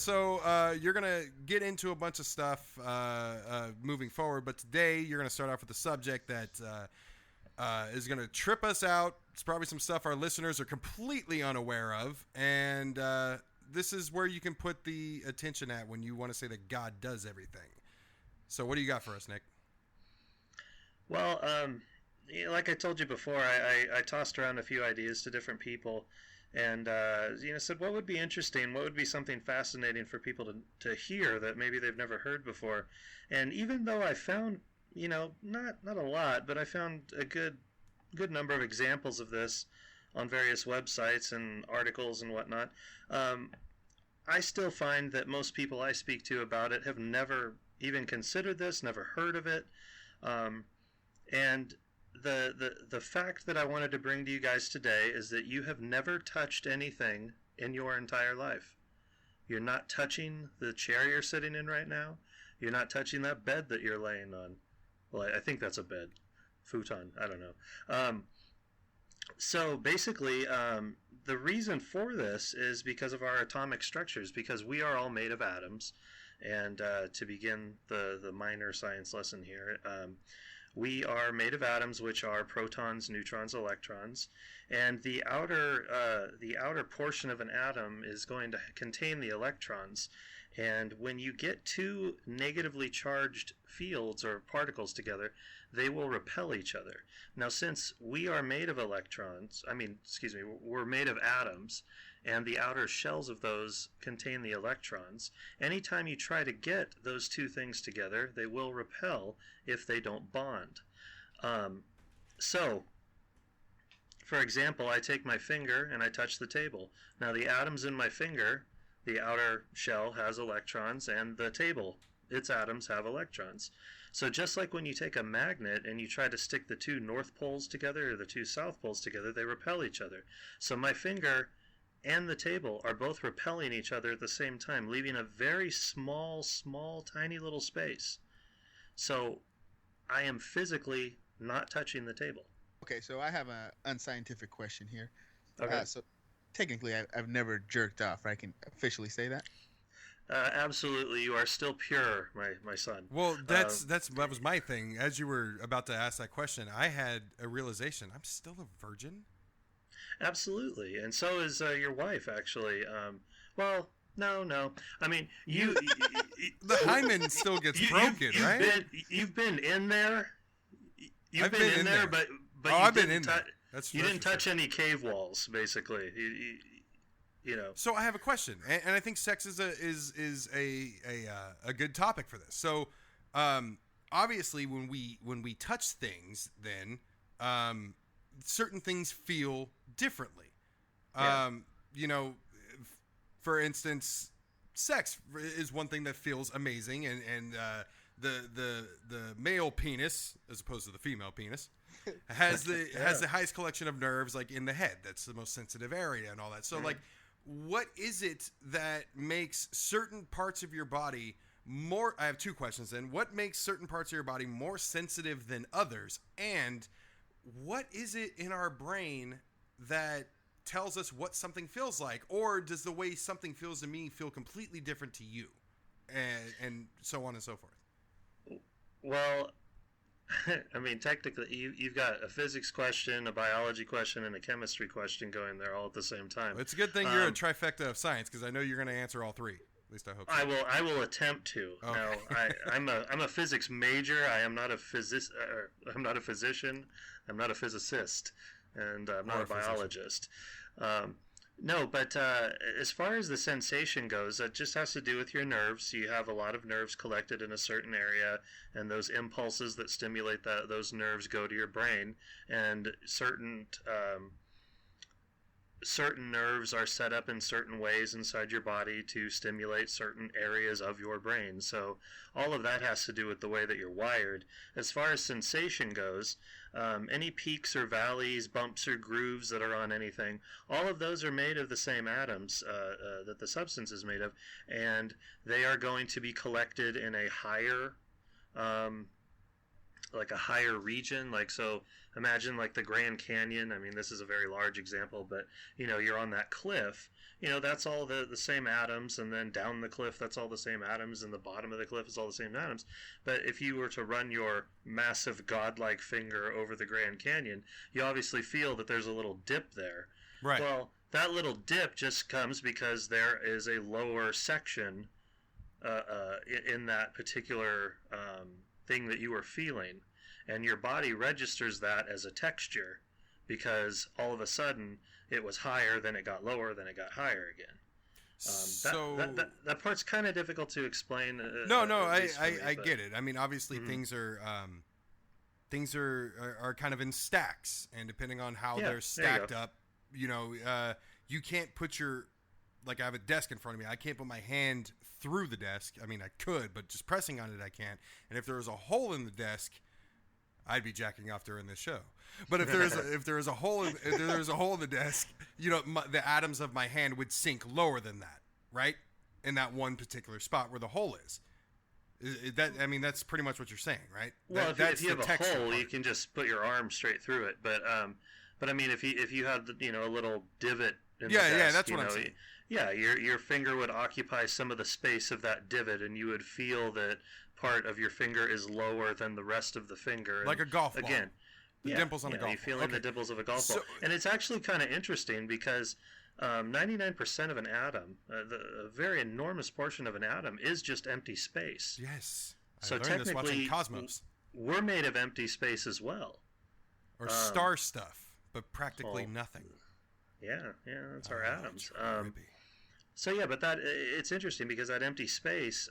So you're going to get into a bunch of stuff moving forward, but today you're going to start off with a subject that is going to trip us out. It's probably some stuff our listeners are completely unaware of, and this is where you can put the attention at when you want to say that God does everything. So what do you got for us, Nick? Well, like I told you before, I tossed around a few ideas to different people, and said what would be interesting, what would be something fascinating for people to hear that maybe they've never heard before. And even though I found, not a lot, but I found a good number of examples of this on various websites and articles and whatnot, I still find that most people I speak to about it have never even considered this, never heard of it. And the fact that I wanted to bring to you guys today is that you have never touched anything in your entire life. You're not touching the chair you're sitting in right now. You're not touching that bed that you're laying on. Well, I think that's a bed. Futon. I don't know. So basically, the reason for this is because of our atomic structures, because we are all made of atoms. And to begin the minor science lesson here, we are made of atoms, which are protons, neutrons, electrons, and the outer portion of an atom is going to contain the electrons. And when you get two negatively charged fields or particles together, they will repel each other. Now, since we are made of we're made of atoms, and the outer shells of those contain the electrons, anytime you try to get those two things together, they will repel if they don't bond. So, for example, I take my finger and I touch the table. Now, the atoms in my finger, the outer shell has electrons, and the table, its atoms, have electrons. So just like when you take a magnet and you try to stick the two north poles together or the two south poles together, they repel each other. So my finger and the table are both repelling each other at the same time, leaving a very small, tiny little space. So I am physically not touching the table. Okay, so I have an unscientific question here. Okay. So technically, I've never jerked off. I can officially say that. Absolutely, you are still pure, my son. Well, that was my thing. As you were about to ask that question, I had a realization. I'm still a virgin. Absolutely, and so is your wife, actually. Well, no. I mean, you the hymen still gets broken, right? You've been in there. You've I've been in there, but I've been in there. You didn't touch any cave walls, basically. You know. So I have a question, and I think sex is a good topic for this. So, obviously, when we touch things, then certain things feel differently. Yeah. For instance, sex is one thing that feels amazing, and the male penis, as opposed to the female penis, has the highest collection of nerves, like in the head. That's the most sensitive area and all that. So, like, what is it that makes certain parts of your body more? I have two questions then. What makes certain parts of your body more sensitive than others? And what is it in our brain that tells us what something feels like? Or does the way something feels to me feel completely different to you? And so on and so forth. Well, I mean, technically, you've got a physics question, a biology question, and a chemistry question going there all at the same time. Well, it's a good thing you're a trifecta of science, because I know you're going to answer all three. At least I hope so. I will attempt to. Okay. Now, I'm a physics major. I am not a I'm not a physician. I'm not a physicist, and I'm not a biologist. No, but as far as the sensation goes, it just has to do with your nerves. You have a lot of nerves collected in a certain area, and those impulses that stimulate those nerves go to your brain, and certain nerves are set up in certain ways inside your body to stimulate certain areas of your brain. So all of that has to do with the way that you're wired. As far as sensation goes, any peaks or valleys, bumps or grooves that are on anything, all of those are made of the same atoms that the substance is made of, and they are going to be collected in a higher like a higher region. Like, so imagine like the Grand Canyon. I mean, this is a very large example, but you're on that cliff. That's all the same atoms, and then down the cliff, that's all the same atoms, and the bottom of the cliff is all the same atoms. But if you were to run your massive godlike finger over the Grand Canyon, you obviously feel that there's a little dip there. Right. Well, that little dip just comes because there is a lower section in that particular thing that you were feeling, and your body registers that as a texture because all of a sudden it was higher, then it got lower, then it got higher again. That part's kind of difficult to explain. I get it. I mean, obviously things are kind of in stacks, and depending on how they're stacked up, you can't put like I have a desk in front of me. I can't put my hand through the desk. I mean, I could, but just pressing on it, I can't. And if there was a hole in the desk, I'd be jacking off during this show. But if there's a hole in the desk, the atoms of my hand would sink lower than that, right? In that one particular spot where the hole is. That's pretty much what you're saying, right? Well, if you have a hole, you can just put your arm straight through it. But I mean, if you had a little divot in the desk, that's what I'm saying. Yeah, your finger would occupy some of the space of that divot, and you would feel that part of your finger is lower than the rest of the finger. Like a golf ball. Again, dimples on a golf ball. You're feeling the dimples of a golf ball. And it's actually kind of interesting because 99% of an atom, a very enormous portion of an atom, is just empty space. Yes. So technically, Cosmos. We're made of empty space as well. Or star stuff, but practically nothing. Yeah, that's our atoms. So but it's interesting because that empty space,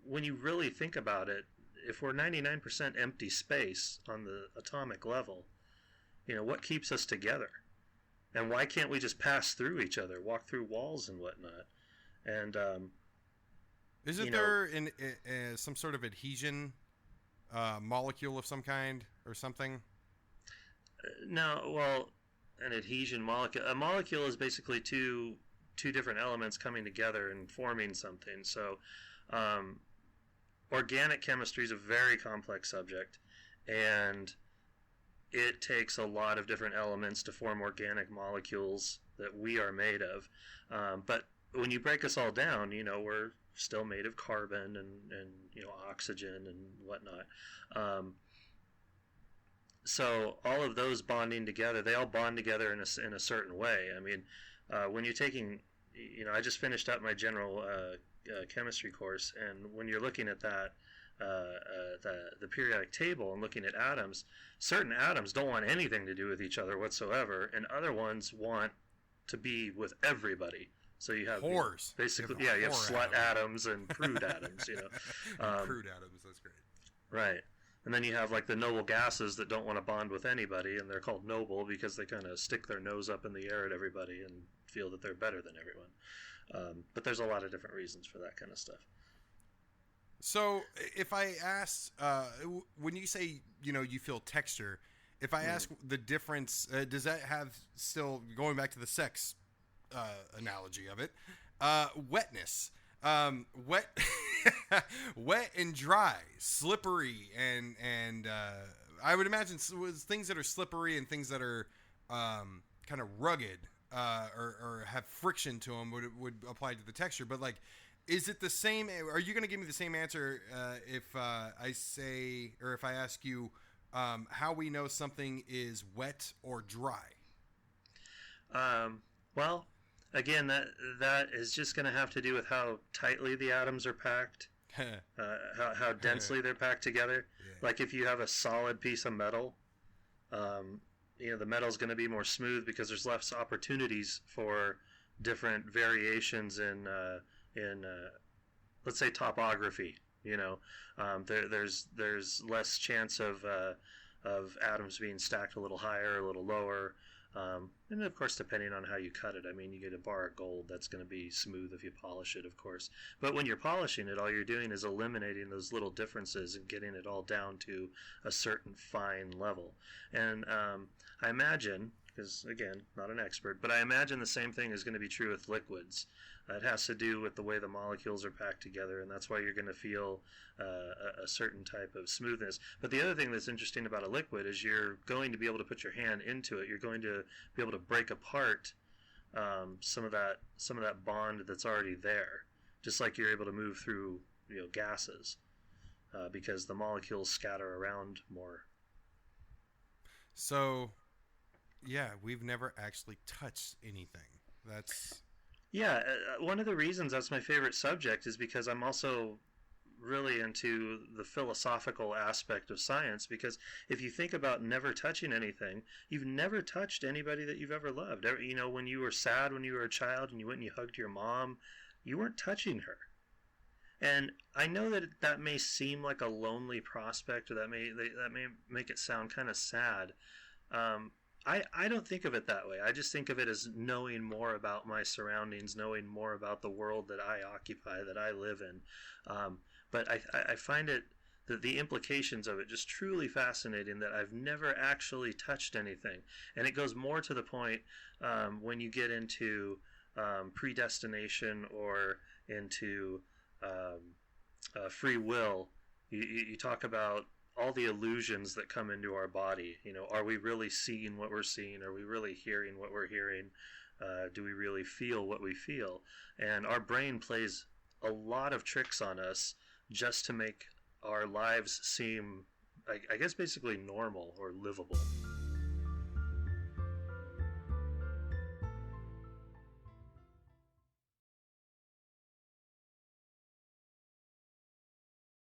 when you really think about it, if we're 99% empty space on the atomic level, what keeps us together? And why can't we just pass through each other, walk through walls and whatnot? And isn't there some sort of adhesion molecule of some kind or something? No, well, an adhesion molecule. A molecule is basically two different elements coming together and forming something. So, organic chemistry is a very complex subject, and it takes a lot of different elements to form organic molecules that we are made of. But when you break us all down, we're still made of carbon and oxygen and whatnot. So all of those bonding together, they all bond together in a certain way. I mean, when you're taking, I just finished up my general chemistry course, and when you're looking at that, the periodic table and looking at atoms, certain atoms don't want anything to do with each other whatsoever, and other ones want to be with everybody. So you have whores. Basically, you have slut atoms and prude atoms. Prude atoms, that's great. Right. And then you have like the noble gases that don't want to bond with anybody, and they're called noble because they kind of stick their nose up in the air at everybody and feel that they're better than everyone. But there's a lot of different reasons for that kind of stuff. So if I ask, when you say, you feel texture, if I ask the difference, does that have still, going back to the sex analogy of it, wetness? Wet and dry, slippery, and I would imagine things that are slippery and things that are kind of rugged or have friction to them would apply to the texture. But like, is it the same? Are you going to give me the same answer if I say, or if I ask you how we know something is wet or dry? Well, again, that is just going to have to do with how tightly the atoms are packed, how densely they're packed together. Yeah. Like if you have a solid piece of metal, the metal's going to be more smooth because there's less opportunities for different variations in let's say topography. There's less chance of atoms being stacked a little higher, a little lower. And of course, depending on how you cut it, I mean, you get a bar of gold, that's going to be smooth if you polish it, of course. But when you're polishing it, all you're doing is eliminating those little differences and getting it all down to a certain fine level. And I imagine because again, not an expert, but I imagine the same thing is going to be true with liquids. It has to do with the way the molecules are packed together, and that's why you're going to feel a certain type of smoothness. But the other thing that's interesting about a liquid is you're going to be able to put your hand into it. You're going to be able to break apart some of that bond that's already there, just like you're able to move through gases because the molecules scatter around more. So, yeah, we've never actually touched anything. That's... Yeah, one of the reasons that's my favorite subject is because I'm also really into the philosophical aspect of science, because if you think about never touching anything, you've never touched anybody that you've ever loved. When you were sad when you were a child and you went and you hugged your mom, you weren't touching her. And I know that may seem like a lonely prospect, or that may make it sound kind of sad. I don't think of it that way. I just think of it as knowing more about my surroundings, knowing more about the world that I occupy, that I live in. But I find it, the implications of it, just truly fascinating, that I've never actually touched anything. And it goes more to the point when you get into predestination or into free will. You talk about all the illusions that come into our body. Are we really seeing what we're seeing? Are we really hearing what we're hearing? Do we really feel what we feel? And our brain plays a lot of tricks on us just to make our lives seem, I guess, basically normal or livable.